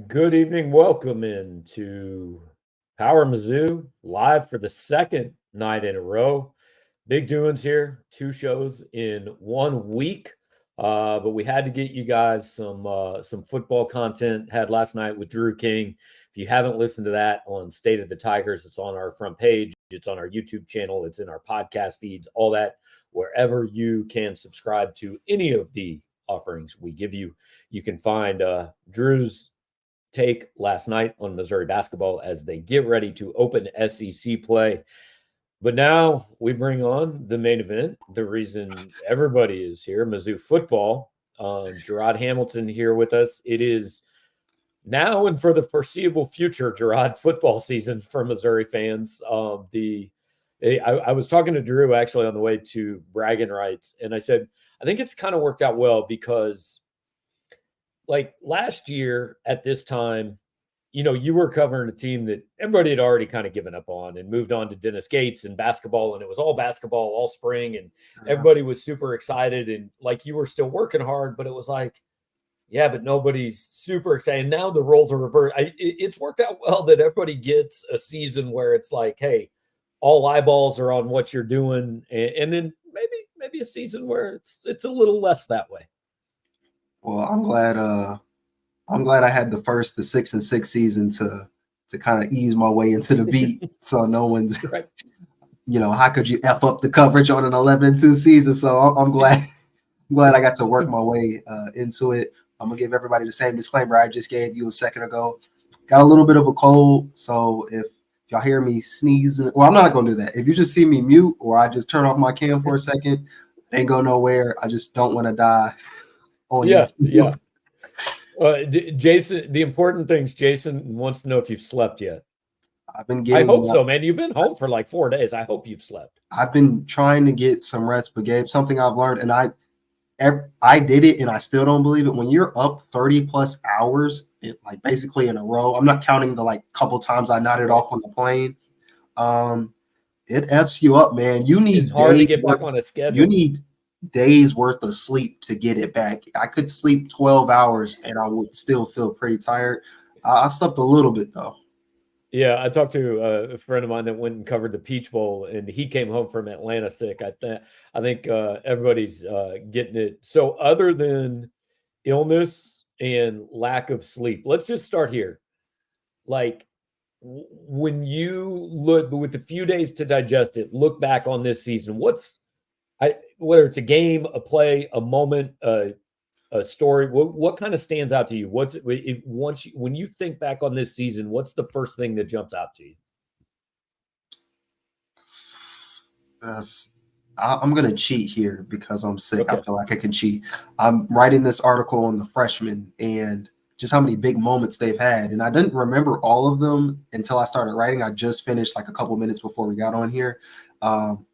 Good evening. Welcome into Power Mizzou live for the second night in a row. Big doings here, two shows in 1 week. But we had to get you guys some football content. Had last night with Drew King. If you haven't listened to that on State of the Tigers, it's on our front page. It's on our YouTube channel. It's in our podcast feeds. All that wherever you can subscribe to any of the offerings we give you. You can find Drew's take last night on Missouri basketball as they get ready to open SEC play. But now we bring on the main event, the reason everybody is here, Mizzou football. Jarod Hamilton here with us. It is now and for the foreseeable future, Jarod, football season for Missouri fans. I was talking to Drew actually on the way to bragging rights, and I said, I think it's kind of worked out well because like last year at this time, you were covering a team that everybody had already kind of given up on and moved on to Dennis Gates and basketball. And it was all basketball all spring. And everybody was super excited. And like you were still working hard, but it was like, yeah, but nobody's super excited. Now the roles are reversed. It's worked out well that everybody gets a season where it's like, hey, all eyeballs are on what you're doing. And then maybe a season where it's a little less that way. Well, I'm glad I had the 6-6 season to kind of ease my way into the beat, so no one's right. How could you F up the coverage on an 11-2 season? So I'm glad I got to work my way into it. I'm gonna give everybody the same disclaimer I just gave you a second ago. Got a little bit of a cold, so if y'all hear me sneezing, well, I'm not gonna do that. If you just see me mute or I just turn off my cam for a second, it ain't go nowhere. I just don't want to die. Yeah. Jason, the important things, Jason wants to know if you've slept yet. I hope so, man. You've been home for like 4 days. I hope you've slept. I've been trying to get some rest, but Gabe, something I've learned, and I did it, and I still don't believe it. When you're up 30 plus hours, like basically in a row, I'm not counting the like couple times I nodded off on the plane. It F's you up, man. It's hard to get back on a schedule. You need days worth of sleep to get it back. I could sleep 12 hours and I would still feel pretty tired. I slept a little bit though. Yeah, I talked to a friend of mine that went and covered the Peach Bowl, and he came home from Atlanta sick. I think everybody's getting it. So other than illness and lack of sleep, let's just start here. Like when you look with a few days to digest it, look back on this season, whether it's a game, a play, a moment, a story, what kind of stands out to you? When you think back on this season, what's the first thing that jumps out to you? I'm going to cheat here because I'm sick. Okay. I feel like I can cheat. I'm writing this article on the freshmen and just how many big moments they've had. And I didn't remember all of them until I started writing. I just finished like a couple minutes before we got on here.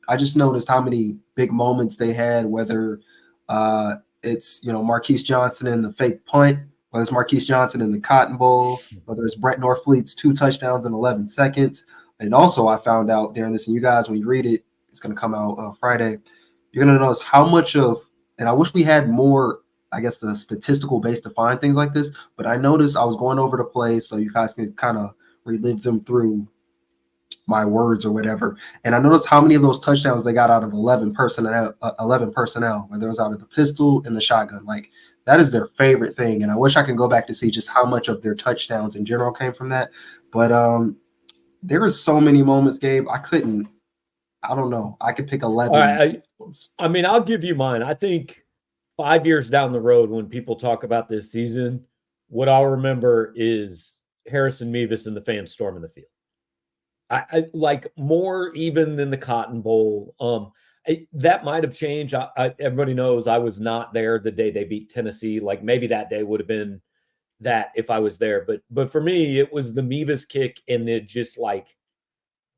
I just noticed how many big moments they had, whether it's, Marquise Johnson in the fake punt, whether it's Marquise Johnson in the Cotton Bowl, whether it's Brett Norfleet's 2 touchdowns in 11 seconds. And also I found out during this, and you guys, when you read it, it's going to come out Friday, you're going to notice how much of, and I wish we had more, I guess, the statistical base to find things like this, but I noticed I was going over the plays so you guys can kind of relive them through my words or whatever. And I noticed how many of those touchdowns they got out of 11 personnel, whether it was out of the pistol and the shotgun. Like that is their favorite thing. And I wish I could go back to see just how much of their touchdowns in general came from that. But there were so many moments, Gabe. I don't know. I could pick 11. I mean, I'll give you mine. I think 5 years down the road, when people talk about this season, what I'll remember is Harrison Mevis and the fans storming the field. I like more even than the Cotton Bowl. That might have changed. Everybody knows I was not there the day they beat Tennessee. Like maybe that day would have been that if I was there. But for me, it was the Mevis kick and the just like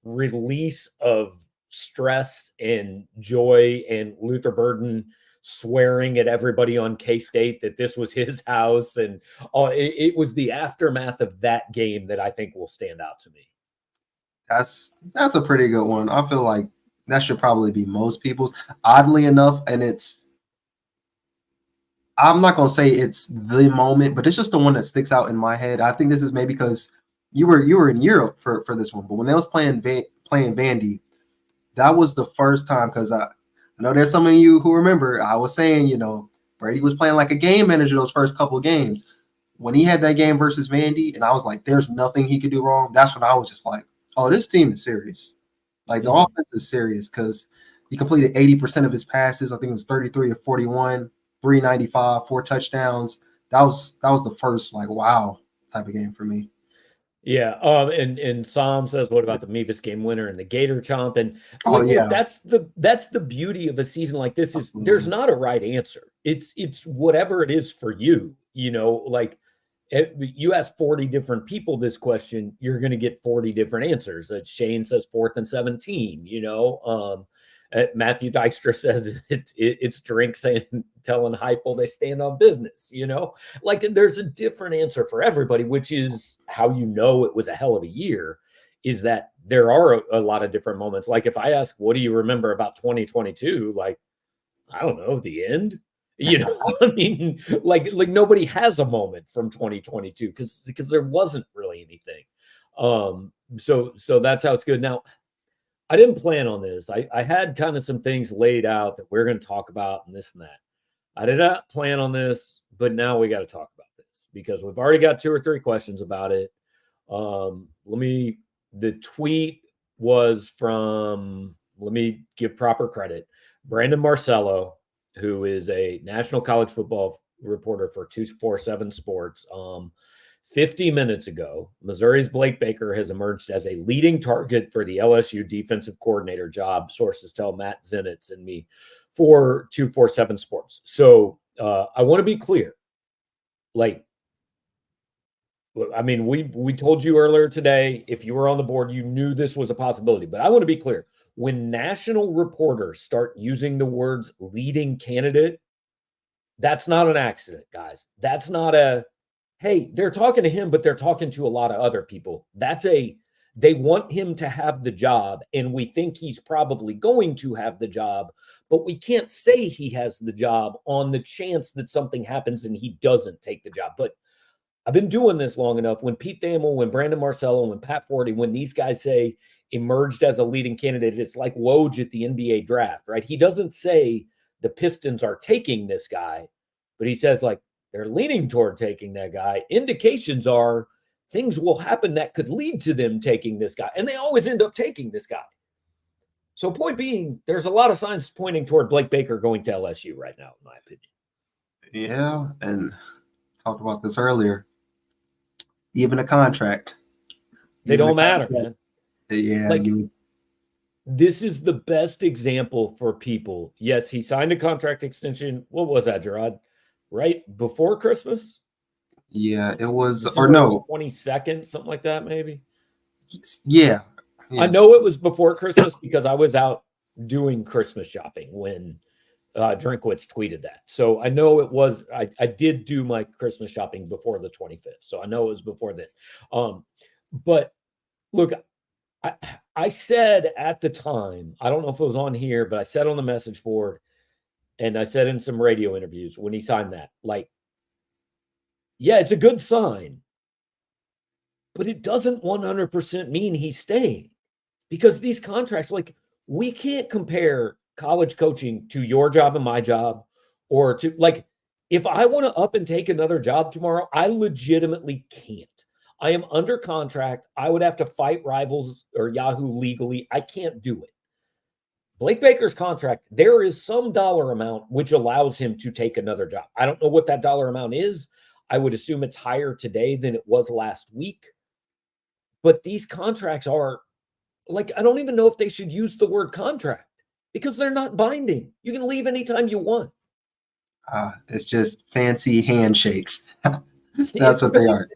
release of stress and joy, and Luther Burden swearing at everybody on K-State that this was his house. And it was the aftermath of that game that I think will stand out to me. That's a pretty good one. I feel like that should probably be most people's. Oddly enough, and it's I'm not gonna say it's the moment, but it's just the one that sticks out in my head. I think this is maybe because you were in Europe for this one, but when they was playing Vandy, that was the first time, because I know there's some of you who remember I was saying, Brady was playing like a game manager those first couple of games. When he had that game versus Vandy, and I was like, there's nothing he could do wrong. That's when I was just like, oh, this team is serious. Like the offense is serious, because he completed 80% of his passes. I think it was 33 of 41, 395, 4 touchdowns. That was the first like wow type of game for me. Yeah. And Sam says, what about the Mevis game winner and the Gator Chomp? And yeah, that's the beauty of a season like this is there's not a right answer. It's whatever it is for you, like you ask 40 different people this question, you're going to get 40 different answers. Shane says 4th and 17, Matthew Dykstra says it's drink telling Heupel they stand on business, like there's a different answer for everybody, which is how it was a hell of a year, is that there are a lot of different moments. Like if I ask, what do you remember about 2022? Like, I don't know, the end. I mean, like nobody has a moment from 2022 because there wasn't really anything. So that's how it's good. Now, I didn't plan on this. I had kind of some things laid out that we're going to talk about and this and that. I did not plan on this, but now we got to talk about this because we've already got 2 or 3 questions about it. The tweet was from, let me give proper credit, Brandon Marcello, who is a national college football reporter for 247 Sports. 50 minutes ago, Missouri's Blake Baker has emerged as a leading target for the LSU defensive coordinator job, sources tell Matt Zenitz and me for 247 Sports. So I want to be clear. Like, I mean, we told you earlier today, if you were on the board, you knew this was a possibility. But I want to be clear. When national reporters start using the words leading candidate, that's not an accident, guys. That's not hey, they're talking to him, but they're talking to a lot of other people. They want him to have the job, and we think he's probably going to have the job, but we can't say he has the job on the chance that something happens and he doesn't take the job. But I've been doing this long enough. When Pete Thamel, when Brandon Marcello, when Pat Forty, when these guys say emerged as a leading candidate, it's like Woj at the NBA draft, right? He doesn't say the Pistons are taking this guy, but he says like, they're leaning toward taking that guy. Indications are things will happen that could lead to them taking this guy. And they always end up taking this guy. So point being, there's a lot of signs pointing toward Blake Baker going to LSU right now, in my opinion. Yeah, and talked about this earlier. Even a contract. They don't matter, man. Yeah. Like, this is the best example for people. Yes, he signed a contract extension. What was that, Jarod? Right before Christmas? Yeah, it was, December or no, 22nd, something like that, maybe. Yeah, yes. I know it was before Christmas because I was out doing Christmas shopping when Drinkwitz tweeted that. So I know it was. I did do my Christmas shopping before the 25th, so I know it was before then. But look, I said at the time, I don't know if it was on here, but I said on the message board, and I said in some radio interviews when he signed that, like, yeah, it's a good sign, but it doesn't 100% mean he's staying, because these contracts, like, we can't compare college coaching to your job and my job, or to, like, if I want to up and take another job tomorrow, I legitimately can't. I am under contract. I would have to fight Rivals or Yahoo legally. I can't do it. Blake Baker's contract, there is some dollar amount which allows him to take another job. I don't know what that dollar amount is. I would assume it's higher today than it was last week. But these contracts are, like, I don't even know if they should use the word contract because they're not binding. You can leave anytime you want. It's just fancy handshakes. That's what they are.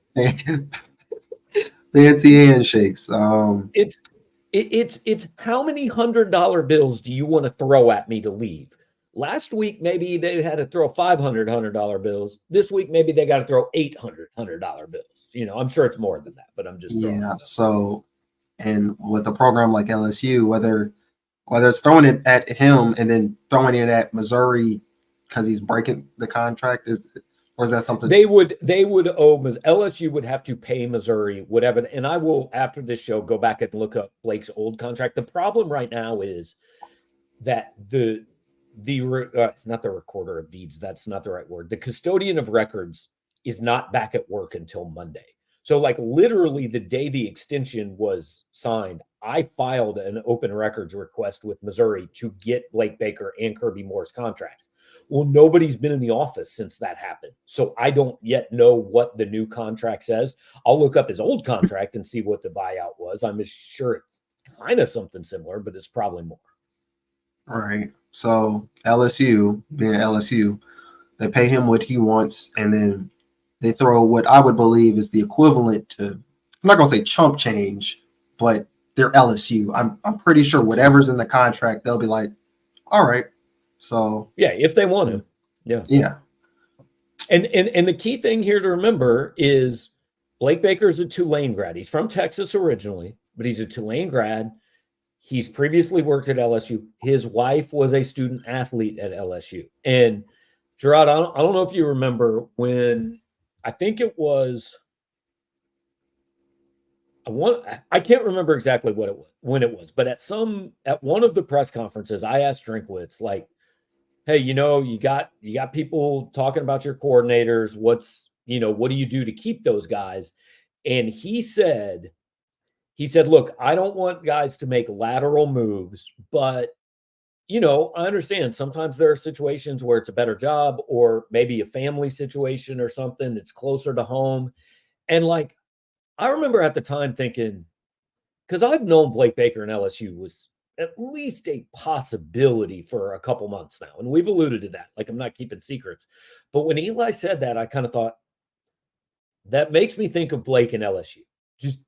Fancy handshakes. It's how many $100 bills do you want to throw at me to leave? Last week, maybe they had to throw $500 bills. This week, maybe they got to throw $800 bills. I'm sure it's more than that, but I'm just throwing it. So, and with a program like LSU, whether it's throwing it at him and then throwing it at Missouri because he's breaking the contract? Or is that something they would owe LSU would have to pay Missouri whatever? And I will, after this show, go back and look up Blake's old contract. The problem right now is that not the recorder of deeds, that's not the right word. The custodian of records is not back at work until Monday. So like literally the day the extension was signed, I filed an open records request with Missouri to get Blake Baker and Kirby Moore's contracts. Well, nobody's been in the office since that happened. So I don't yet know what the new contract says. I'll look up his old contract and see what the buyout was. I'm sure it's kind of something similar, but it's probably more. All right. So LSU, being LSU, they pay him what he wants, and then they throw what I would believe is the equivalent to, I'm not going to say chump change, but they're LSU. I'm pretty sure whatever's in the contract, they'll be like, all right. So yeah, if they want him. Yeah. Yeah. And the key thing here to remember is Blake Baker is a Tulane grad. He's from Texas originally, but he's a Tulane grad. He's previously worked at LSU. His wife was a student athlete at LSU. And Jarod, I don't know if you remember when, I think it was, I can't remember exactly when it was, but at one of the press conferences, I asked Drinkwitz, like, hey, you got people talking about your coordinators. What do you do to keep those guys? And he said, look, I don't want guys to make lateral moves, but I understand sometimes there are situations where it's a better job or maybe a family situation or something that's closer to home. And like, I remember at the time thinking, because I've known Blake Baker and LSU was at least a possibility for a couple months now. And we've alluded to that. Like, I'm not keeping secrets. But when Eli said that, I kind of thought, that makes me think of Blake and LSU. Just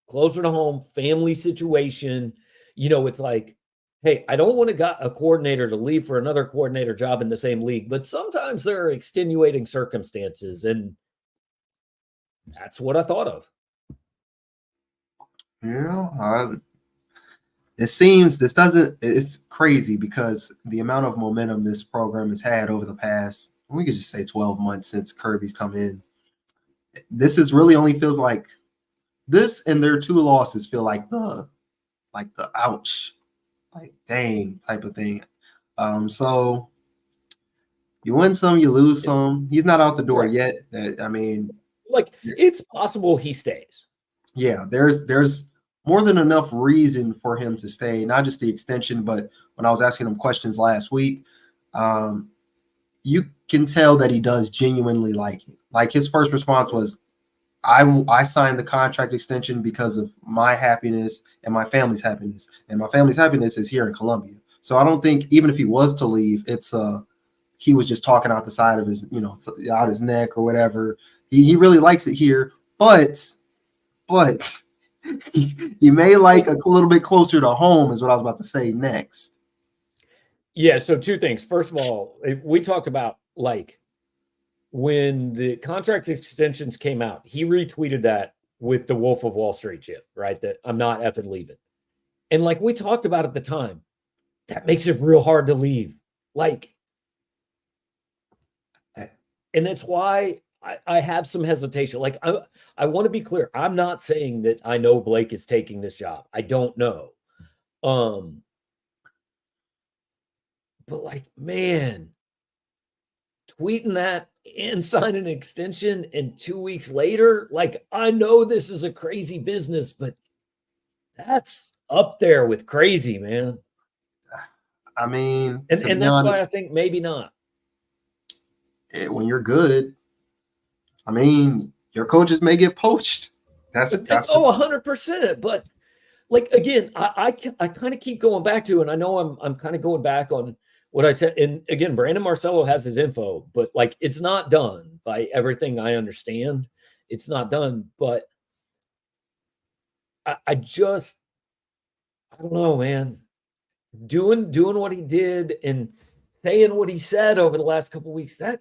closer to home, family situation. It's like, hey, I don't want a coordinator to leave for another coordinator job in the same league, but sometimes there are extenuating circumstances. And that's what I thought of. It's crazy because the amount of momentum this program has had over the past, we could just say 12 months since Kirby's come in. This is really only feels like this, and their 2 losses feel like the ouch, like dang type of thing. So you win some, you lose some. He's not out the door yet. It's possible he stays. Yeah, there's more than enough reason for him to stay, not just the extension, but when I was asking him questions last week, you can tell that he does genuinely like it. Like his first response was, I signed the contract extension because of my happiness and my family's happiness. And my family's happiness is here in Columbia. So I don't think even if he was to leave, it's he was just talking out the side of his, out his neck or whatever. He really likes it here, but he may like a little bit closer to home is what I was about to say next. Yeah, so 2 things. First of all, we talked about like when the contract extensions came out, he retweeted that with the Wolf of Wall Street gif, right? That I'm not effing leaving. And like we talked about at the time, that makes it real hard to leave. Like, and that's why I have some hesitation. Like, I want to be clear. I'm not saying that I know Blake is taking this job. I don't know. But like, man, tweeting that and signing an extension and 2 weeks later, like, I know this is a crazy business, but that's up there with crazy, man. I mean, and that's honest, why I think maybe not. When you're good, I mean, your coaches may get poached. That's 100%. But like, again, I kind of keep going back to, and I know I'm kind of going back on what I said. And again, Brandon Marcello has his info, but like, it's not done by everything I understand. It's not done, but I don't know, man. Doing what he did and saying what he said over the last couple of weeks, that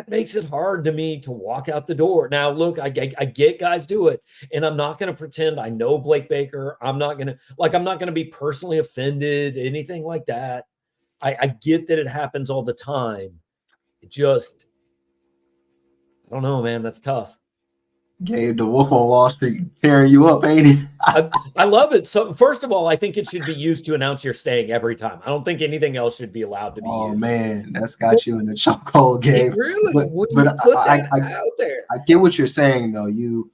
makes it hard to me to walk out the door. Now, look, I get guys do it, and I'm not going to pretend I know Blake Baker. I'm not going to be personally offended, anything like that. I get that it happens all the time. It just, I don't know, man. That's tough. Gabe, the Wolf on Wall Street tearing you up, ain't it? I love it. So first of all, I think it should be used to announce you're staying every time. I don't think anything else should be allowed to be used. Oh man, that's got you in the chokehold, Gabe. Really? When But you put that I out there. I get what you're saying though. You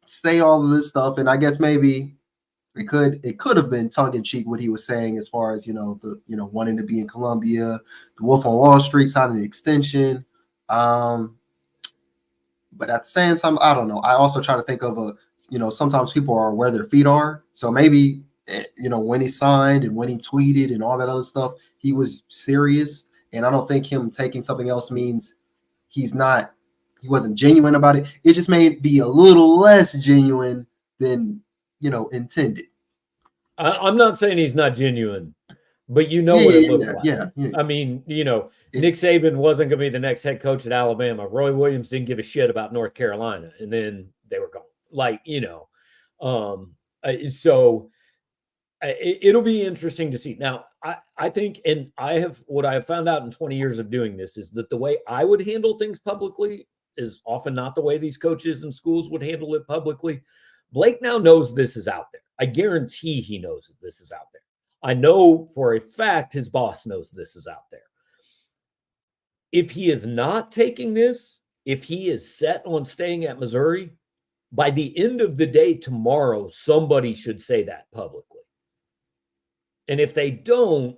say all of this stuff, and I guess maybe it could have been tongue in cheek what he was saying as far as wanting to be in Columbia, the Wolf on Wall Street signing the extension. But at the same time, I don't know. I also try to think of sometimes people are where their feet are. So maybe, when he signed and when he tweeted and all that other stuff, he was serious. And I don't think him taking something else means he wasn't genuine about it. It just may be a little less genuine than, intended. I'm not saying he's not genuine, but what it looks like. Yeah. I mean, Nick Saban wasn't going to be the next head coach at Alabama. Roy Williams didn't give a shit about North Carolina, and then they were gone. So it'll be interesting to see. Now, I think, and what I have found out in 20 years of doing this is that the way I would handle things publicly is often not the way these coaches and schools would handle it publicly. Blake now knows this is out there. I guarantee he knows that this is out there. I know for a fact his boss knows this is out there. If he is not taking this, if he is set on staying at Missouri, by the end of the day tomorrow, somebody should say that publicly. And if they don't,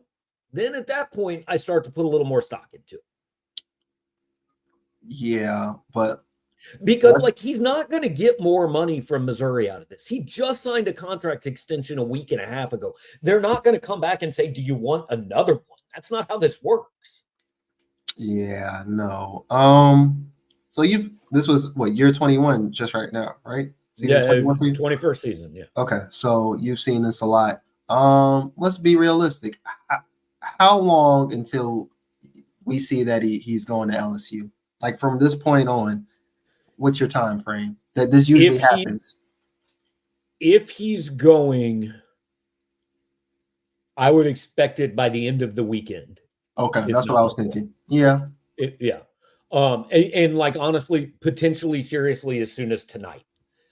then at that point, I start to put a little more stock into it. Yeah, but because he's not going to get more money from Missouri out of this. He just signed a contract extension a week and a half ago. They're not going to come back and say, do you want another one? That's not how this works. Yeah, no. So this was year 21 just right now, right? Season 21st season, yeah. Okay, so you've seen this a lot. Let's be realistic. How long until we see that he's going to LSU? Like from this point on, what's your time frame that this usually happens? If he's going, I would expect it by the end of the weekend. Okay, that's what I was thinking. Yeah. And honestly, potentially seriously as soon as tonight.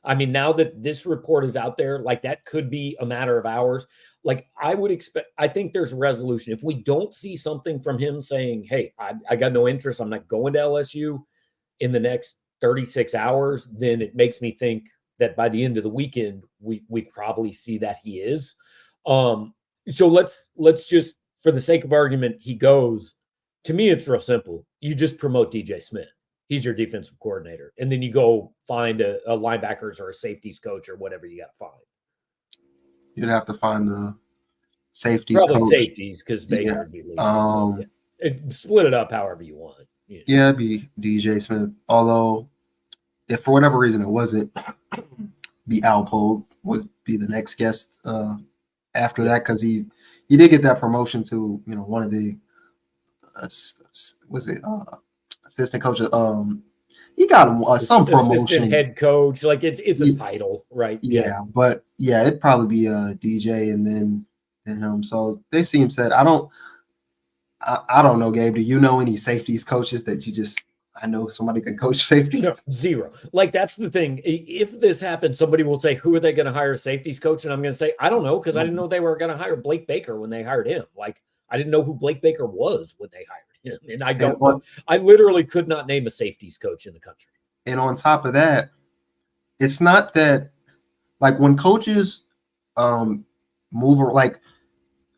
I mean, now that this report is out there, that could be a matter of hours. I would expect, I think there's resolution. If we don't see something from him saying, hey, I got no interest, I'm not going to LSU in the next 36 hours, then it makes me think that by the end of the weekend, we probably see that he is. So let's just, for the sake of argument, he goes. To me, it's real simple. You just promote DJ Smith. He's your defensive coordinator. And then you go find a linebackers or a safeties coach or whatever you got to find. You'd have to find the safeties Probably coach. Safeties because Baker would be leading. Split it up however you want. Yeah, it'd be DJ Smith. Although, if for whatever reason it wasn't, be Alpo would be the next guest after that, because he did get that promotion to one of the assistant coach. He got some promotion. Assistant head coach, it's a title, right? Yeah, but it'd probably be DJ and then him. So they seem set. I don't know, Gabe. Do you know any safeties coaches that you just? I know somebody can coach safeties. No, zero. That's the thing. If this happens, somebody will say, who are they going to hire a safeties coach? And I'm going to say, I don't know, because I didn't know they were going to hire Blake Baker when they hired him. I didn't know who Blake Baker was when they hired him. And I don't know. I literally could not name a safeties coach in the country. And on top of that, it's not that, when coaches move,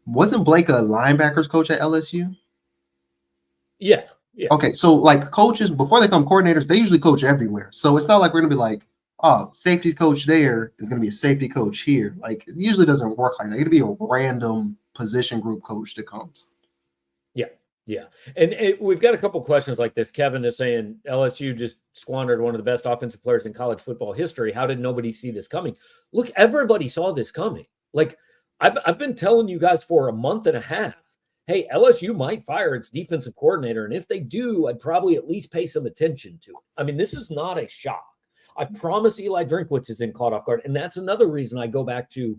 wasn't Blake a linebackers coach at LSU? Yeah. Yeah. Okay, so coaches, before they become coordinators, they usually coach everywhere. So it's not like we're gonna be safety coach there is gonna be a safety coach here. It usually doesn't work like that. It'll be a random position group coach that comes. Yeah. And we've got a couple questions like this. Kevin is saying LSU just squandered one of the best offensive players in college football history. How did nobody see this coming? Look, everybody saw this coming. I've been telling you guys for a month and a half. Hey, LSU might fire its defensive coordinator. And if they do, I'd probably at least pay some attention to it. I mean, this is not a shock. I promise Eli Drinkwitz isn't caught off guard. And that's another reason I go back to,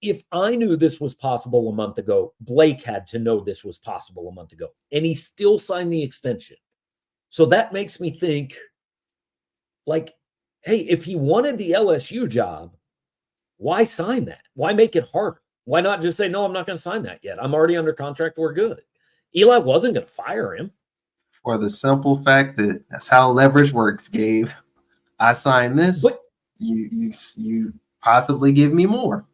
if I knew this was possible a month ago, Blake had to know this was possible a month ago, and he still signed the extension. So that makes me think, like, hey, if he wanted the LSU job, why sign that? Why make it harder? Why not just say, no, I'm not going to sign that yet. I'm already under contract. We're good. Eli wasn't going to fire him. For the simple fact that that's how leverage works, Gabe. I sign this, but you possibly give me more.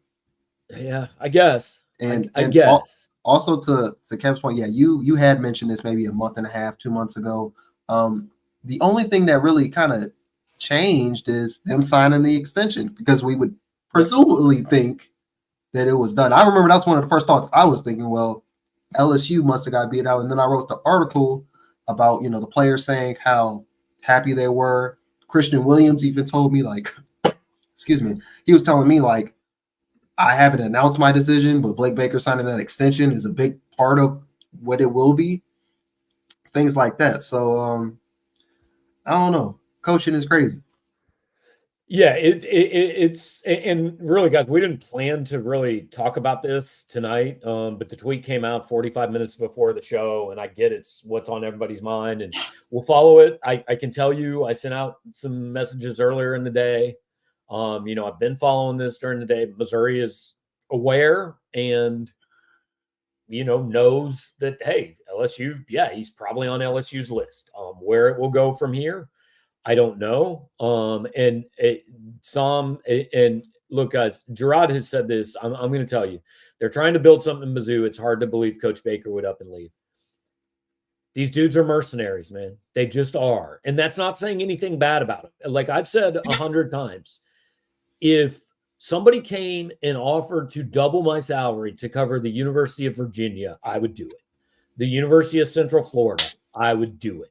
Yeah, I guess. And I guess. Also to Kev's point, yeah, you had mentioned this maybe a month and a half, 2 months ago. The only thing that really kind of changed is them signing the extension, because we would presumably think that it was done. I remember that's one of the first thoughts I was thinking, well, LSU must have got beat out. And then I wrote the article about, the players saying how happy they were. Christian Williams even told me, like, excuse me, he was telling me, like, I haven't announced my decision, but Blake Baker signing that extension is a big part of what it will be. Things like that. So I don't know. Coaching is crazy. Yeah, it's and really, guys, we didn't plan to really talk about this tonight, but the tweet came out 45 minutes before the show, and I get it's what's on everybody's mind, and we'll follow it. I can tell you, I sent out some messages earlier in the day. I've been following this during the day. Missouri is aware and knows that, hey, LSU, yeah, he's probably on LSU's list. Where it will go from here, I don't know. And look, guys, Jarod has said this. I'm going to tell you, they're trying to build something in Mizzou. It's hard to believe Coach Baker would up and leave. These dudes are mercenaries, man. They just are. And that's not saying anything bad about it. Like I've said 100 times, if somebody came and offered to double my salary to cover the University of Virginia, I would do it. The University of Central Florida, I would do it.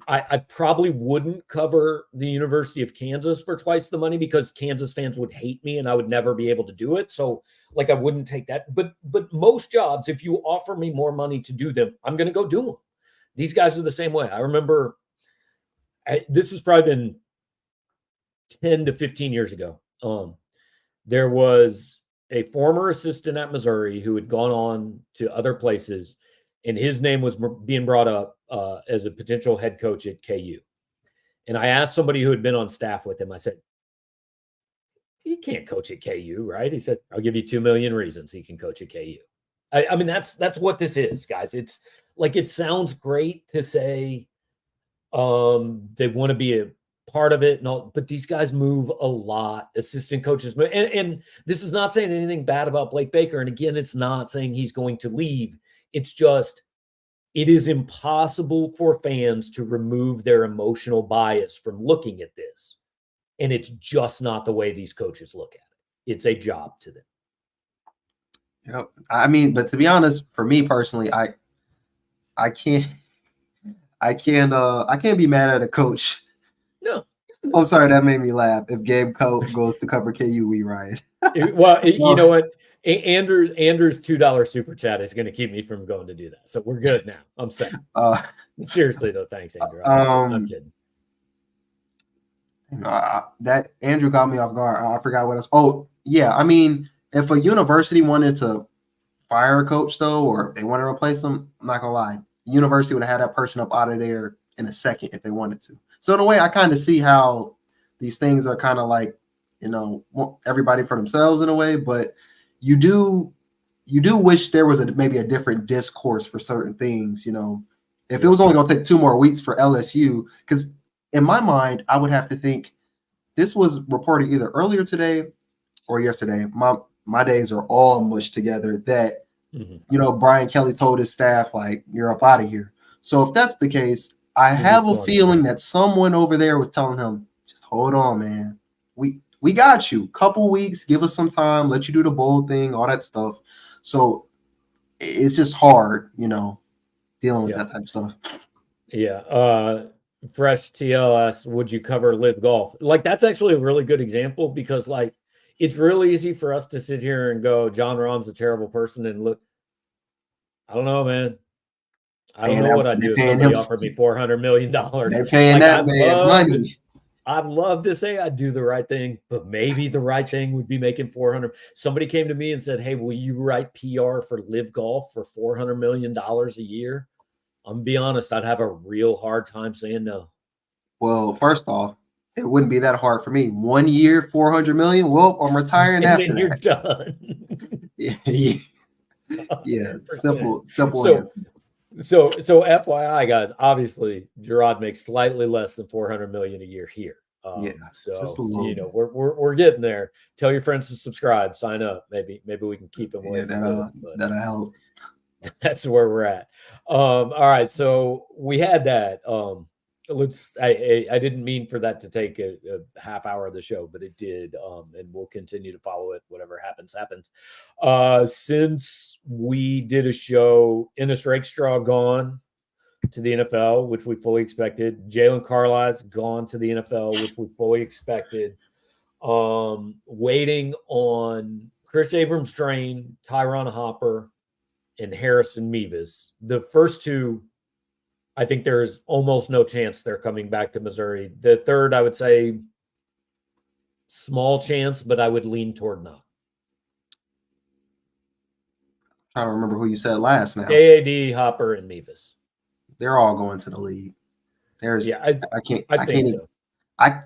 I probably wouldn't cover the University of Kansas for twice the money, because Kansas fans would hate me and I would never be able to do it. So like I wouldn't take that. But most jobs, if you offer me more money to do them, I'm going to go do them. These guys are the same way. I remember this has probably been 10 to 15 years ago. There was a former assistant at Missouri who had gone on to other places, and his name was being brought up as a potential head coach at KU. And I asked somebody who had been on staff with him, I said, he can't coach at KU, right? He said, I'll give you 2 million reasons he can coach at KU. I mean, that's what this is, guys. It's like, it sounds great to say they want to be a part of it and all, but these guys move a lot. Assistant coaches move, and this is not saying anything bad about Blake Baker. And again, it's not saying he's going to leave. It's just, it is impossible for fans to remove their emotional bias from looking at this. And it's just not the way these coaches look at it. It's a job to them. Yep. I mean, but to be honest, for me personally, I can't be mad at a coach. No. I'm sorry, that made me laugh. If Gabe goes to cover KU, we ride. Well, you know what? Andrew's $2 super chat is going to keep me from going to do that. So we're good now. I'm set. Seriously though, thanks, Andrew. I'm kidding. That Andrew got me off guard. I forgot what else. Oh, yeah. I mean, if a university wanted to fire a coach, though, or they want to replace them, I'm not gonna lie, the university would have had that person up out of there in a second if they wanted to. So in a way, I kind of see how these things are kind of like, everybody for themselves in a way, but you do wish there was maybe a different discourse for certain things. If it was only gonna take 2 more weeks for LSU, because in my mind, I would have to think this was reported either earlier today or yesterday. My days are all mushed together that, Brian Kelly told his staff, like, you're up out of here. So if that's the case, I have a feeling that someone over there was telling him, just hold on, man. We got you. Couple weeks, give us some time, let you do the bowl thing, all that stuff. So it's just hard, dealing with that type of stuff. Yeah. Fresh TL asks, would you cover Live Golf? Like, that's actually a really good example, because like, it's really easy for us to sit here and go, John Rahm's a terrible person, and look, I don't know, man. I don't know what I'd do if somebody offered me $400 million. They're paying that man money. I'd love to say I'd do the right thing, but maybe the right thing would be making 400. Somebody came to me and said, "Hey, will you write PR for Live Golf for $400 million a year?" I'm gonna be honest, I'd have a real hard time saying no. Well, first off, it wouldn't be that hard for me. 1 year, 400 million. Well, I'm retiring And after then you're that. done. Yeah. 100%. Simple So answer. So FYI, guys, obviously Jarod makes slightly less than 400 million a year here. Yeah, just a So little bit. we're getting there. Tell your friends to subscribe, sign up. Maybe we can keep them away Yeah, from Live, but that'll help. that's where we're at. All right, so we had that. I didn't mean for that to take a half hour of the show, but it did. And we'll continue to follow it. Whatever happens. Since we did a show, Ennis Rakestraw gone to the NFL, which we fully expected. Jalen Carlisle's gone to the NFL, which we fully expected. Waiting on Chris Abrams Drain, Tyron Hopper, and Harrison Mevis. The first two, I think there's almost no chance they're coming back to Missouri. The third, I would say, small chance, but I would lean toward not. I'm trying to remember who you said last now. KAD, Hopper, and Mevis. They're all going to the league. I think so. I'm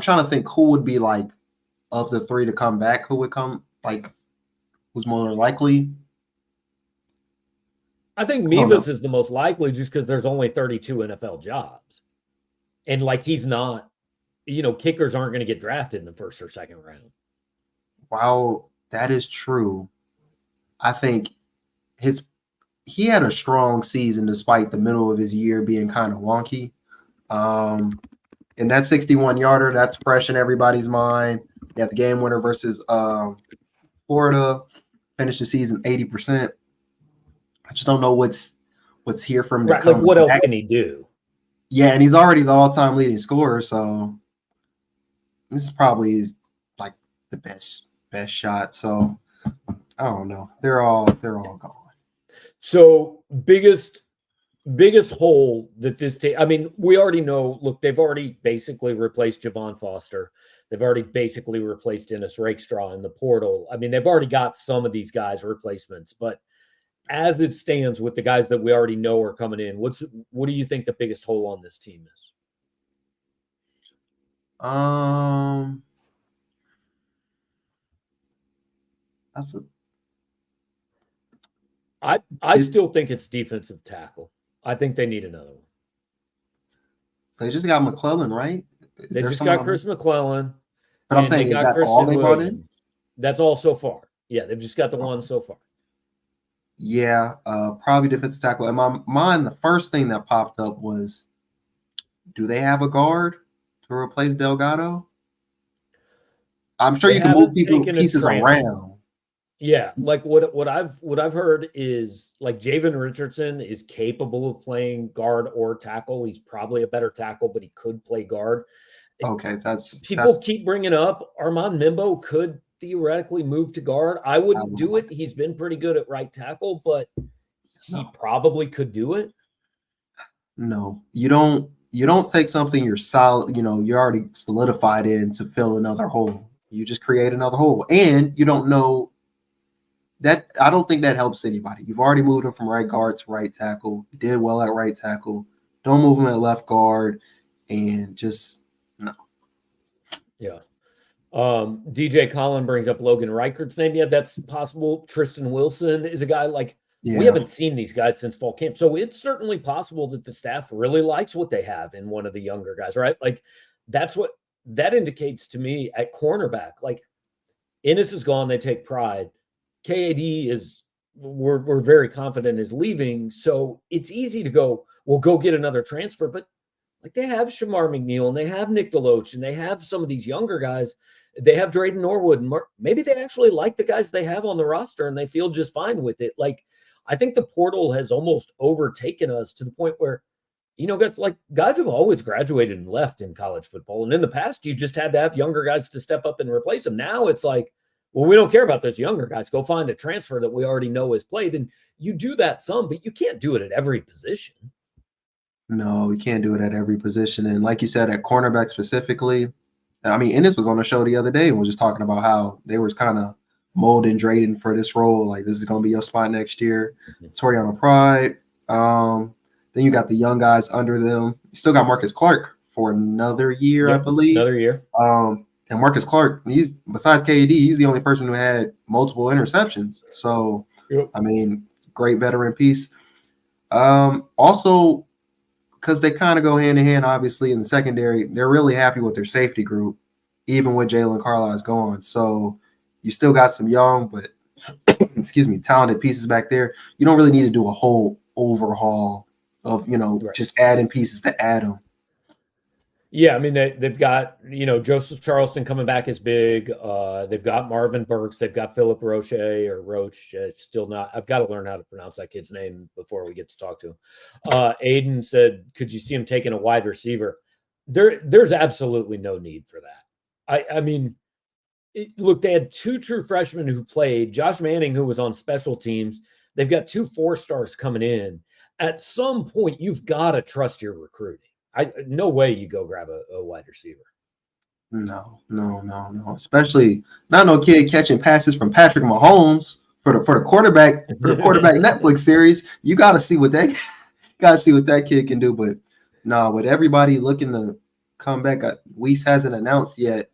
trying to think who would be like of the three to come back, who would come, like who's more likely. I think Mevis is the most likely just because there's only 32 NFL jobs. And like he's not, kickers aren't going to get drafted in the first or second round. While that is true, I think he had a strong season despite the middle of his year being kind of wonky. And that 61-yarder, that's fresh in everybody's mind. You have the game winner versus Florida, finished the season 80%. I just don't know what's here from right. Like what else can he do? Yeah, and he's already the all-time leading scorer, so this is probably like the best shot. So I don't know. They're all gone. So biggest hole that this team, I mean, we already know, look, they've already basically replaced Javon Foster. They've already basically replaced Ennis Rakestraw in the portal. I mean, they've already got some of these guys replacements, but as it stands with the guys that we already know are coming in, what do you think the biggest hole on this team is? I still think it's defensive tackle. I think they need another one. They just got McClellan, right? They just got Chris McClellan. But I'm thinking, is that all they brought in? That's all so far. Yeah, they've just got the one so far. Yeah, probably defensive tackle. In my mind, the first thing that popped up was, do they have a guard to replace Delgado? I'm sure you can move pieces around. Yeah, like what I've heard is like Javen Richardson is capable of playing guard or tackle. He's probably a better tackle, but he could play guard. Okay, people keep bringing up Armand Mimbo could theoretically move to guard. I wouldn't do it. He's been pretty good at right tackle, but he probably could do it. No, you don't take something you're solid, you're already solidified in to fill another hole. You just create another hole, and you don't know that. I don't think that helps anybody. You've already moved him from right guard to right tackle. You did well at right tackle. Don't move him at left guard, and just no. Yeah. DJ Collin brings up Logan Reichert's name. Yeah, that's possible. Tristan Wilson is a guy we haven't seen these guys since fall camp. So it's certainly possible that the staff really likes what they have in one of the younger guys, right? Like that's what that indicates to me at cornerback. Like Ennis is gone. They take pride. KAD we're very confident is leaving. So it's easy to go get another transfer, but like they have Shamar McNeil and they have Nick Deloach and they have some of these younger guys. They have Drayden Norwood and maybe they actually like the guys they have on the roster and they feel just fine with it. Like I think the portal has almost overtaken us to the point where, guys have always graduated and left in college football. And in the past, you just had to have younger guys to step up and replace them. Now it's like, well, we don't care about those younger guys. Go find a transfer that we already know has played. And you do that some, but you can't do it at every position. No, you can't do it at every position. And like you said, at cornerback specifically, I mean, Ennis was on the show the other day and was just talking about how they were kind of molding Drayden for this role. Like, this is going to be your spot next year. Toriano Pride. Then you got the young guys under them. You still got Marcus Clark for another year, I believe. Another year. And Marcus Clark, he's besides KD, he's the only person who had multiple interceptions. So, I mean, great veteran piece. Also, because they kind of go hand in hand, obviously, in the secondary, they're really happy with their safety group, even with Jalen Carlisle's gone. So you still got some young, but talented pieces back there. You don't really need to do a whole overhaul of, just adding pieces to add them. Yeah, I mean, they've got, Joseph Charleston coming back is big. They've got Marvin Burks. They've got Philip Roche or Roach. Still not. I've got to learn how to pronounce that kid's name before we get to talk to him. Aiden said, could you see him taking a wide receiver? There's absolutely no need for that. I mean, look, they had 2 true freshmen who played. Josh Manning, who was on special teams. They've got 2 4-stars coming in. At some point, you've got to trust your recruiting. No way you go grab a wide receiver. No. Especially not no kid catching passes from Patrick Mahomes for the quarterback Netflix series. You got to see what that kid can do. But no, with everybody looking to come back, Weiss hasn't announced yet.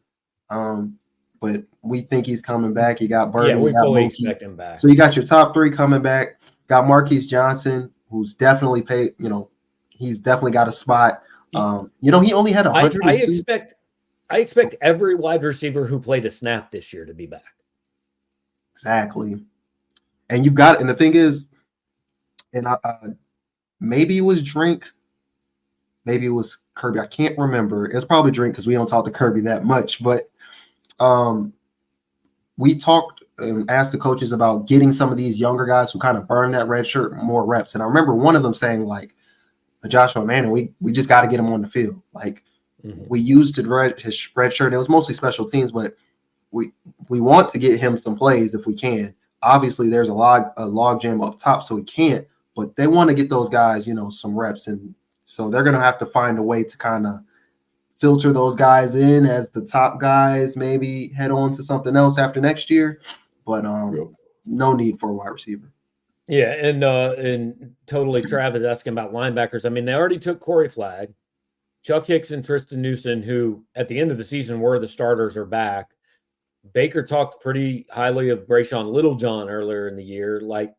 But we think he's coming back. You got Burton. Yeah, we fully expect him back. So you got your top 3 coming back. Got Marquise Johnson, who's definitely paid. He's definitely got a spot. He only had 102. I expect every wide receiver who played a snap this year to be back. Exactly. And you've got, and the thing is, and maybe it was Drink, maybe it was Kirby. I can't remember. It's probably Drink because we don't talk to Kirby that much. But we talked and asked the coaches about getting some of these younger guys who kind of burn that red shirt more reps. And I remember one of them saying, like, Joshua Manning, we just got to get him on the field. Like, we used his red shirt. It was mostly special teams, but we want to get him some plays if we can. Obviously, there's a log jam up top, so we can't. But they want to get those guys, some reps, and so they're going to have to find a way to kind of filter those guys in as the top guys. Maybe head on to something else after next year. But no need for a wide receiver. Yeah, and totally Trav is asking about linebackers. I mean, they already took Corey Flagg. Chuck Hicks and Tristan Newson, who at the end of the season were the starters, are back. Baker talked pretty highly of Brayshawn Littlejohn earlier in the year. Like,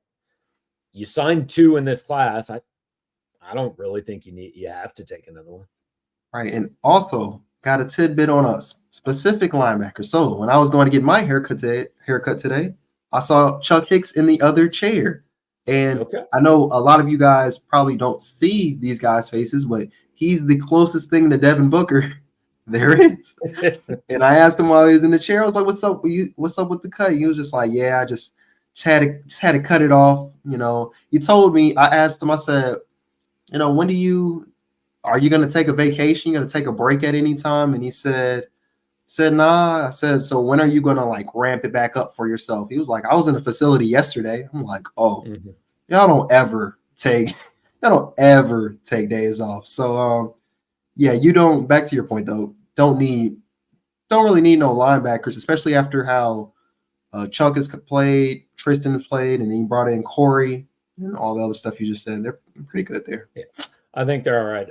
you signed 2 in this class. I don't really think you have to take another one. Right, and also got a tidbit on a specific linebacker. So when I was going to get my haircut today, I saw Chuck Hicks in the other chair. And I know a lot of you guys probably don't see these guys' faces, but he's the closest thing to Devin Booker there is. And I asked him while he was in the chair, I was like, "What's up? What's up with the cut?" He was just like, "Yeah, I just had to cut it off." He told me. I asked him. I said, "When are you going to take a vacation? You going to take a break at any time?" And he said, "Nah." I said, "So when are you going to like ramp it back up for yourself?" He was like, "I was in the facility yesterday." I'm like, "Oh, y'all don't ever take days off." So, yeah, you don't. Back to your point though, don't really need no linebackers, especially after how Chuck has played, Tristan has played, and then you brought in Corey and all the other stuff you just said. They're pretty good there. Yeah. I think they're all right.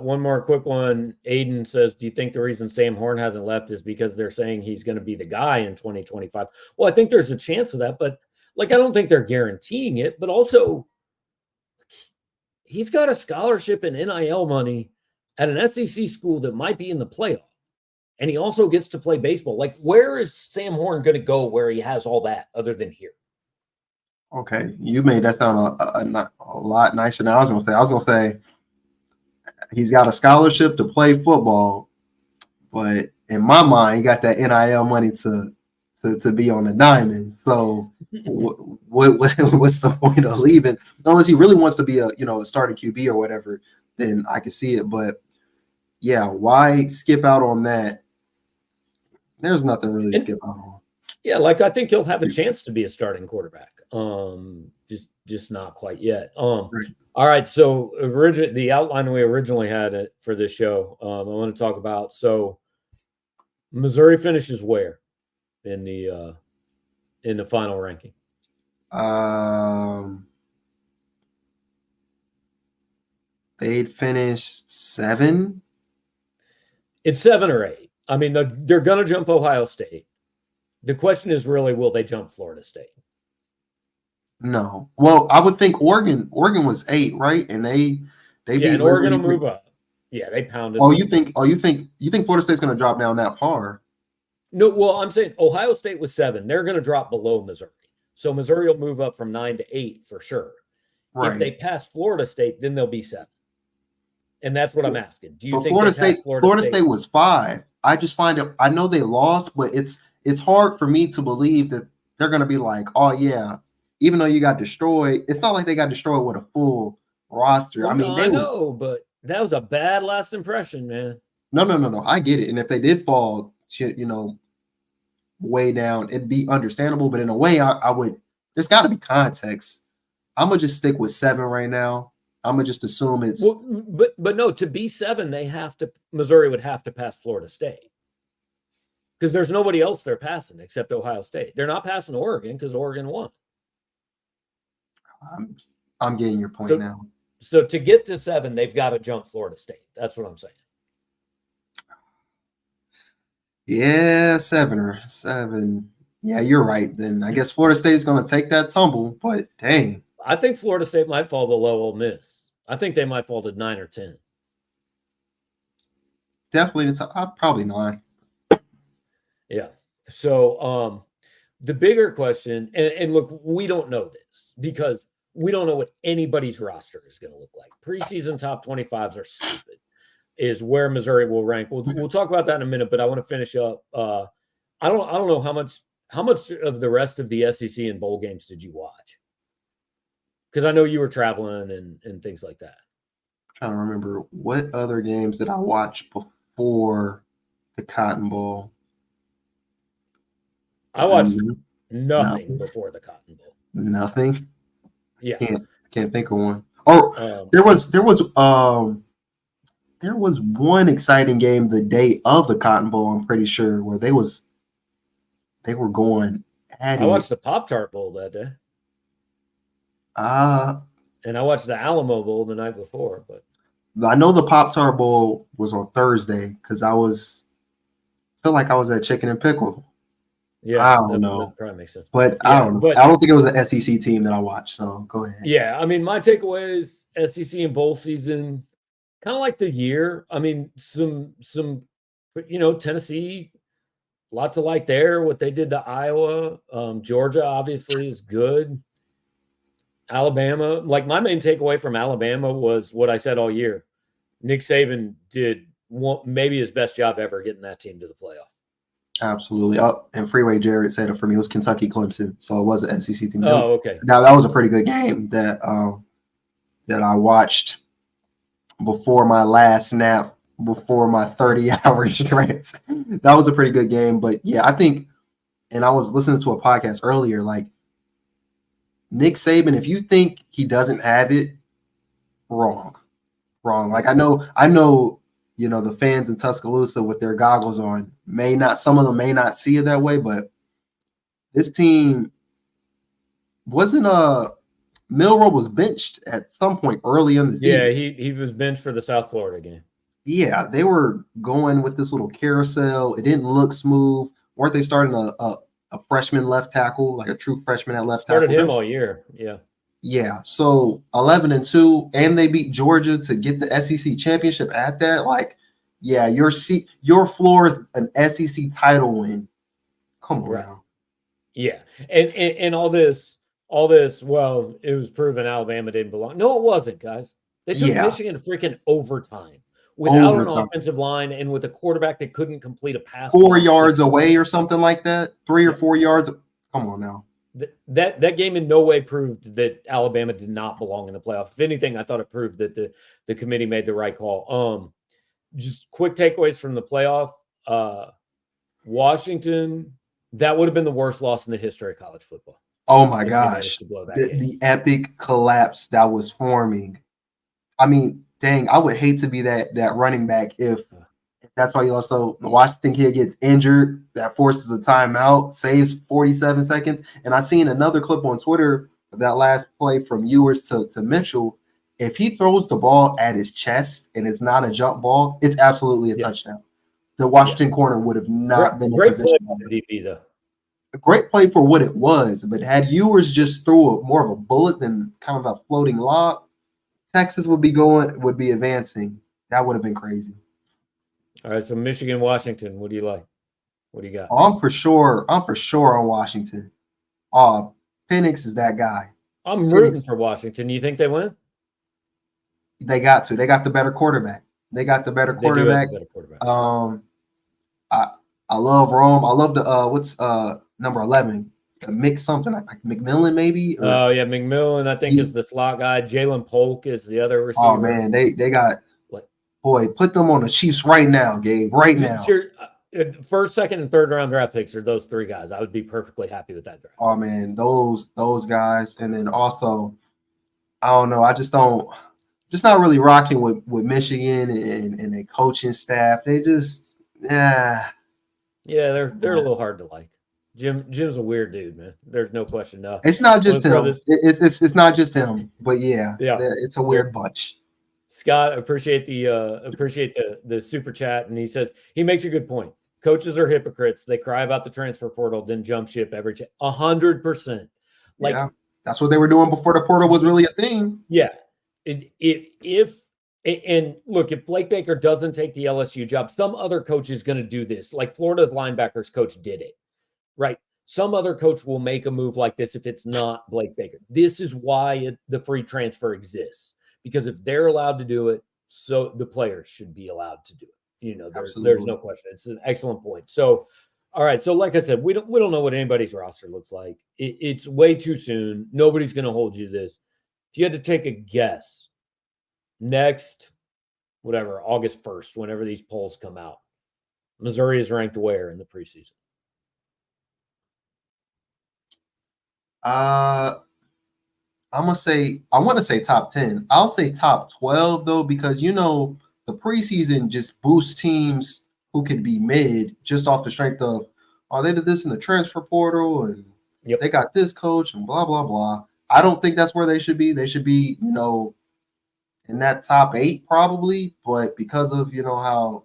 One more quick one. Aiden says, do you think the reason Sam Horn hasn't left is because they're saying he's going to be the guy in 2025? Well, I think there's a chance of that, but I don't think they're guaranteeing it. But also, he's got a scholarship and NIL money at an SEC school that might be in the playoff. And he also gets to play baseball. Where is Sam Horn going to go where he has all that other than here? Okay, you made that sound a lot nicer than I was going to say he's got a scholarship to play football, but in my mind, he got that NIL money to be on the diamond. So what's the point of leaving? Unless he really wants to be a starting QB or whatever, then I can see it. But yeah, why skip out on that? There's nothing really to skip out on. Yeah, I think he'll have a chance to be a starting quarterback. Just not quite yet. Right. All right. So the outline we originally had it for this show, I want to talk about. So Missouri finishes where in the final ranking? They'd finished 7. It's 7 or 8. I mean, they're going to jump Ohio State. The question is really, will they jump Florida State? No. Well, I would think Oregon was 8, right? And they yeah, beat and Oregon will Liberty. move up. Yeah, they pounded. Oh, you think Florida State's going to drop down that far? No, well, I'm saying Ohio State was 7. They're going to drop below Missouri. So Missouri will move up from 9 to 8 for sure. Right. If they pass Florida State, then they'll be 7. And that's what I'm asking. Do you think Florida they pass Florida State was 5? I just find it. I know they lost, but it's hard for me to believe that they're going to be like, oh yeah, even though you got destroyed, it's not like they got destroyed with a full roster. Well, I mean, I know, but that was a bad last impression, man. No. I get it. And if they did fall to, way down, it'd be understandable. But in a way, I would. There's got to be context. I'm gonna just stick with 7 right now. I'm gonna just assume it's. Well, but no, to be 7, Missouri would have to pass Florida State because there's nobody else they're passing except Ohio State. They're not passing Oregon because Oregon won. I'm getting your point now. So to get to 7, they've got to jump Florida State. That's what I'm saying. Yeah, 7. Yeah, you're right. Then I guess Florida State is going to take that tumble. But dang, I think Florida State might fall below Ole Miss. I think they might fall to 9 or 10. Definitely, probably 9. Yeah. So the bigger question, and look, we don't know this because we don't know what anybody's roster is going to look like. Preseason top 25s are stupid. Is where Missouri will rank. We'll talk about that in a minute, but I want to finish up. I don't know how much of the rest of the SEC and bowl games did you watch? Because I know you were traveling and things like that. I'm trying to remember what other games did I watch before the Cotton Bowl. I watched nothing before the Cotton Bowl. Nothing. Yeah, can't think of one. Oh, there was one exciting game the day of the Cotton Bowl. I'm pretty sure where they were going at it. I watched the Pop-Tart Bowl that day. And I watched the Alamo Bowl the night before, but I know the Pop-Tart Bowl was on Thursday because feel like I was at Chicken and Pickle. Yeah, I don't know. That probably makes sense. But yeah, I don't know. But I don't think it was an SEC team that I watched. So go ahead. Yeah, I mean, my takeaway is SEC and bowl season, kind of like the year. I mean, some Tennessee, lots of like there. What they did to Iowa, Georgia obviously is good. Alabama, like my main takeaway from Alabama was what I said all year. Nick Saban did maybe his best job ever getting that team to the playoff. Absolutely. And Freeway Jarod said it for me. It was Kentucky Clemson, so it was an SEC team. Oh, okay. That was a pretty good game that I watched before my last nap, before my 30-hour stretch. That was a pretty good game. But yeah, I think, and I was listening to a podcast earlier, like Nick Saban, if you think he doesn't have it, wrong. Like I know, the fans in Tuscaloosa with their goggles on some of them may not see it that way, but this team wasn't Milroe was benched at some point early in the season. Yeah, he was benched for the South Florida game. Yeah, they were going with this little carousel. It didn't look smooth. Weren't they starting a freshman left tackle, like a true freshman at left tackle? Started him all year. Yeah. Yeah, so 11-2, and they beat Georgia to get the SEC championship at that. Like, yeah, your floor is an SEC title win. Come on now. Yeah, and all this. Well, it was proven Alabama didn't belong. No, it wasn't, guys. They took Michigan to freaking overtime without an offensive line and with a quarterback that couldn't complete a pass. 4 yards away or something like that. 3 or 4 yards. Come on now. That game in no way proved that Alabama did not belong in the playoff. If anything, I thought it proved that the committee made the right call. Just quick takeaways from the playoff. Washington, that would have been the worst loss in the history of college football. Oh my if he gosh, managed to blow that game. the epic collapse that was forming. I mean, dang, I would hate to be that running back if that's why you also the Washington kid gets injured, that forces a timeout, saves 47 seconds. And I've seen another clip on Twitter of that last play from Ewers to Mitchell. If he throws the ball at his chest and it's not a jump ball, it's absolutely a touchdown. The Washington corner would have not been in great position. Play by the DP though. A great play for what it was, but had Ewers just threw more of a bullet than kind of a floating lob, Texas would be advancing. That would have been crazy. All right, so Michigan, Washington. What do you like? What do you got? I'm for sure on Washington. Penix is that guy. I'm rooting for Washington. You think they win? They got to. They got the better quarterback. They got the better quarterback. I love Rome. I love the what's number 11? Mick something like McMillan maybe. Oh yeah, McMillan I think is the slot guy. Jalen Polk is the other receiver. Oh man, they got boy. Put them on the Chiefs right now, Gabe. Right now. First, second, and third round draft picks are those three guys. I would be perfectly happy with that draft. Oh man, those guys, and then also, I don't know. I just not really rocking with Michigan and the coaching staff. They just they're a little hard to like. Jim's a weird dude, man. There's no question. No, it's not just him. It's not just him, but yeah, it's a weird bunch. Scott, appreciate the super chat, and he says he makes a good point. Coaches are hypocrites. They cry about the transfer portal, then jump ship every 100%. Like that's what they were doing before the portal was really a thing. Yeah, if Blake Baker doesn't take the LSU job, some other coach is going to do this. Like Florida's linebackers coach did it, right? Some other coach will make a move like this if it's not Blake Baker. This is why the free transfer exists. Because if they're allowed to do it, so the players should be allowed to do it. There's no question. It's an excellent point. So, all right. So, like I said, we don't know what anybody's roster looks like. It's way too soon. Nobody's going to hold you to this. If you had to take a guess, next, August 1st, whenever these polls come out, Missouri is ranked where in the preseason? I want to say top 10. I'll say top 12 though, because the preseason just boosts teams who could be mid just off the strength of, they did this in the transfer portal and they got this coach and blah blah blah. I don't think that's where they should be. They should be, in that top 8 probably, but because of how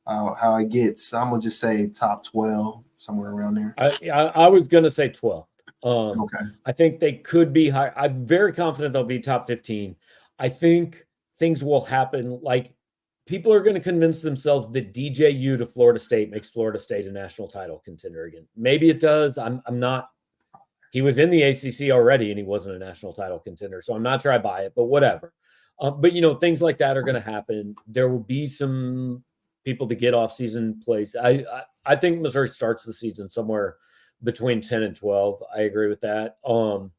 it gets, I'm gonna just say top 12, somewhere around there. I was gonna say 12. Okay. I think they could be high. I'm very confident they'll be top 15. I think things will happen. Like people are going to convince themselves that DJU to Florida State makes Florida State a national title contender again. Maybe it does. I'm not. He was in the ACC already and he wasn't a national title contender. So I'm not sure I buy it, but whatever. But things like that are going to happen. There will be some people to get off season plays. I think Missouri starts the season somewhere between 10 and 12. I agree with that. And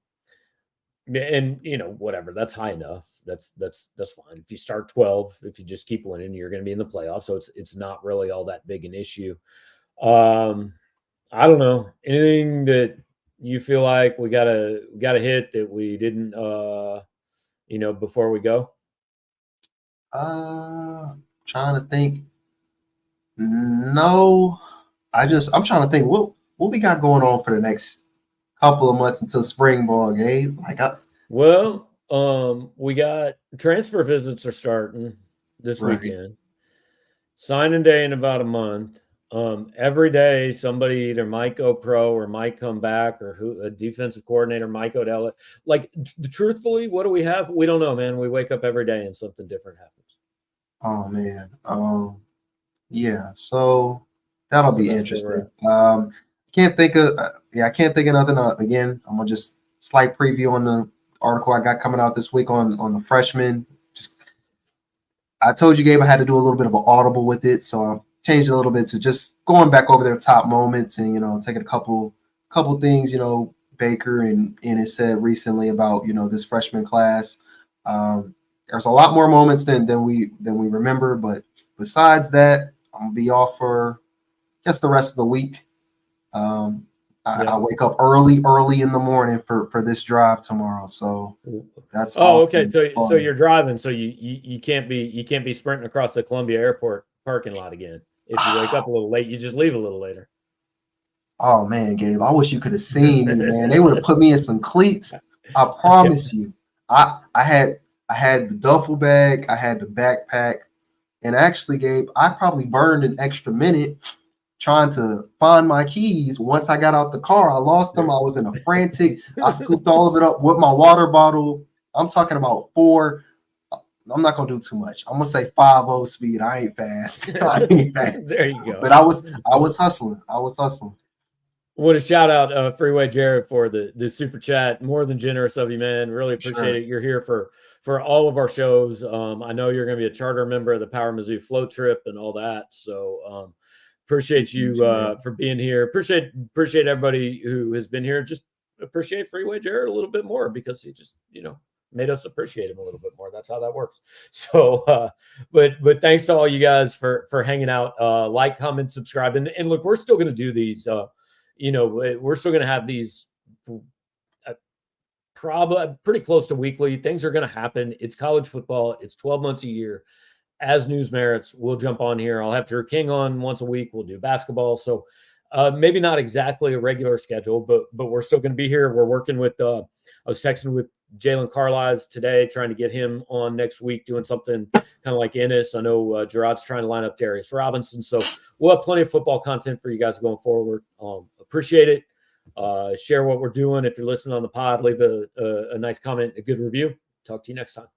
whatever, that's high enough. That's fine. If you start 12, if you just keep winning, you're going to be in the playoffs. So it's not really all that big an issue. I don't know. Anything that you feel like we gotta hit that we didn't before we go? Trying to think. No, I'm trying to think what we got going on for the next couple of months until spring ball, Gabe. We got transfer visits are starting this weekend. Signing day in about a month. Every day somebody either might go pro or might come back, or a defensive coordinator might go to LA. Like truthfully, what do we have? We don't know, man. We wake up every day and something different happens. Oh man. Yeah. So that'll be interesting. Can't think of nothing. Again, I'm gonna just slight preview on the article I got coming out this week on the freshmen. I told you, Gabe, I had to do a little bit of an audible with it, so I changed it a little bit to just going back over their top moments and taking a couple things Baker and Ennis said recently about this freshman class. There's a lot more moments than we remember, but besides that, I'm gonna be off for just the rest of the week. I wake up early in the morning for this drive tomorrow. So that's awesome. Okay. So you're driving, so you can't be sprinting across the Columbia Airport parking lot again. If you wake up a little late, you just leave a little later. Oh man, Gabe, I wish you could have seen me, man. They would have put me in some cleats. I promise you. I had the duffel bag, I had the backpack, and actually, Gabe, I probably burned an extra minute trying to find my keys. Once I got out the car, I lost them. I was in a frantic. I scooped all of it up with my water bottle. I'm talking about 4. I'm not gonna do too much. I'm gonna say 5.0 speed. I ain't fast. I ain't fast. There you go. But I was hustling. I want to shout out Freeway Jarod for the super chat. More than generous of you, man. Really appreciate it. You're here for all of our shows. I know you're going to be a charter member of the Power Mizzou float trip and all that. So appreciate you for being here. Appreciate everybody who has been here. Just appreciate Freeway Jarod a little bit more because he just, made us appreciate him a little bit more. That's how that works. So, but thanks to all you guys for hanging out. Like, comment, subscribe. And look, we're still going to do these, we're still going to have these probably pretty close to weekly. Things are going to happen. It's college football. It's 12 months a year. As news merits, we'll jump on here. I'll have Drew King on once a week. We'll do basketball. So maybe not exactly a regular schedule, but we're still going to be here. We're working with, I was texting with Jalen Carlisle today, trying to get him on next week, doing something kind of like Ennis. I know Jarod's trying to line up Darius Robinson. So we'll have plenty of football content for you guys going forward. Appreciate it. Share what we're doing. If you're listening on the pod, leave a nice comment, a good review. Talk to you next time.